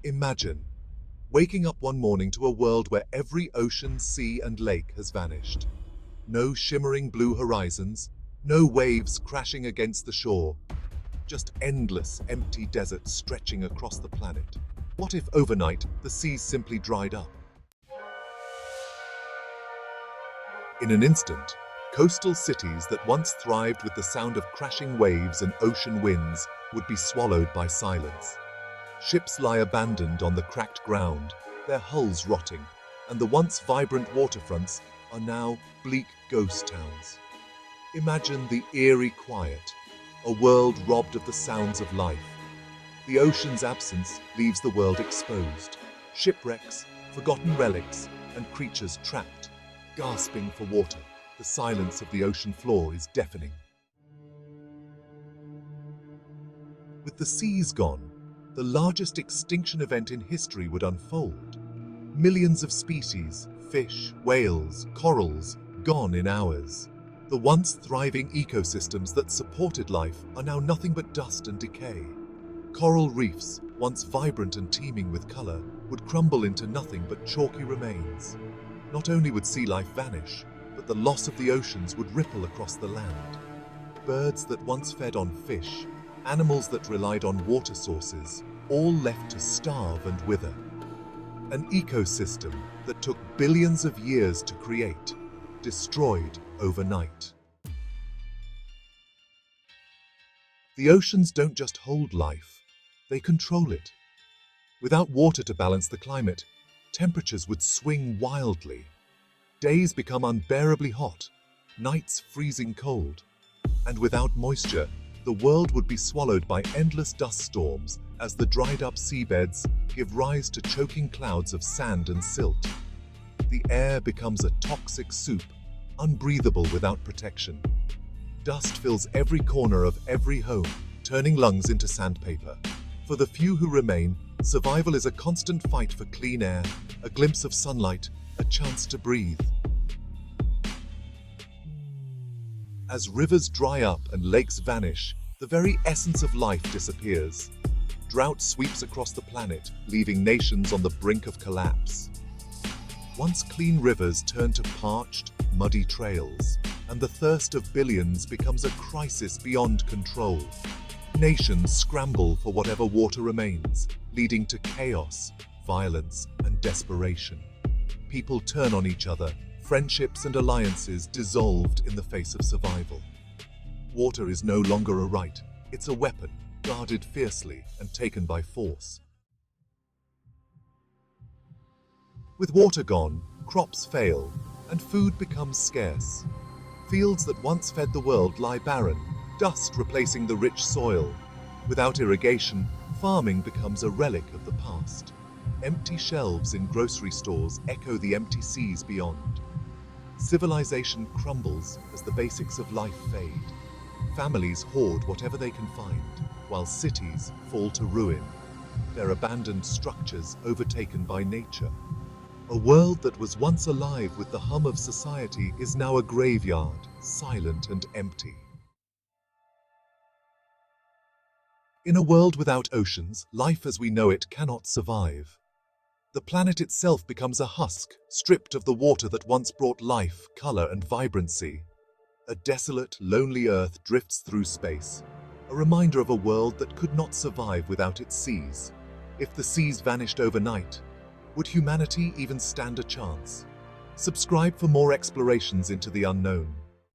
Imagine waking up one morning to a world where every ocean, sea, and lake has vanished. No shimmering blue horizons, no waves crashing against the shore, just endless, empty deserts stretching across the planet. What if overnight the seas simply dried up? In an instant, coastal cities that once thrived with the sound of crashing waves and ocean winds would be swallowed by silence. Ships lie abandoned on the cracked ground, their hulls rotting, and the once vibrant waterfronts are now bleak ghost towns. Imagine the eerie quiet, a world robbed of the sounds of life. The ocean's absence leaves the world exposed. Shipwrecks, forgotten relics, and creatures trapped, gasping for water. The silence of the ocean floor is deafening. With the seas gone, the largest extinction event in history would unfold. Millions of species, fish, whales, corals, gone in hours. The once thriving ecosystems that supported life are now nothing but dust and decay. Coral reefs, once vibrant and teeming with color, would crumble into nothing but chalky remains. Not only would sea life vanish, but the loss of the oceans would ripple across the land. Birds that once fed on fish, animals that relied on water sources, all left to starve and wither. An ecosystem that took billions of years to create, destroyed overnight. The oceans don't just hold life, they control it. Without water to balance the climate, temperatures would swing wildly. Days become unbearably hot, nights freezing cold. And without moisture, the world would be swallowed by endless dust storms as the dried-up seabeds give rise to choking clouds of sand and silt. The air becomes a toxic soup, unbreathable without protection. Dust fills every corner of every home, turning lungs into sandpaper. For the few who remain, survival is a constant fight for clean air, a glimpse of sunlight, a chance to breathe. As rivers dry up and lakes vanish, the very essence of life disappears. Drought sweeps across the planet, leaving nations on the brink of collapse. Once clean rivers turn to parched, muddy trails, and the thirst of billions becomes a crisis beyond control. Nations scramble for whatever water remains, leading to chaos, violence, and desperation. People turn on each other, friendships and alliances dissolved in the face of survival. Water is no longer a right, it's a weapon, guarded fiercely and taken by force. With water gone, crops fail, and food becomes scarce. Fields that once fed the world lie barren, dust replacing the rich soil. Without irrigation, farming becomes a relic of the past. Empty shelves in grocery stores echo the empty seas beyond. Civilization crumbles as the basics of life fade. Families hoard whatever they can find, while cities fall to ruin, their abandoned structures overtaken by nature. A world that was once alive with the hum of society is now a graveyard, silent and empty. In a world without oceans, life as we know it cannot survive. The planet itself becomes a husk, stripped of the water that once brought life, color, and vibrancy. A desolate, lonely Earth drifts through space, a reminder of a world that could not survive without its seas. If the seas vanished overnight, would humanity even stand a chance? Subscribe for more explorations into the unknown.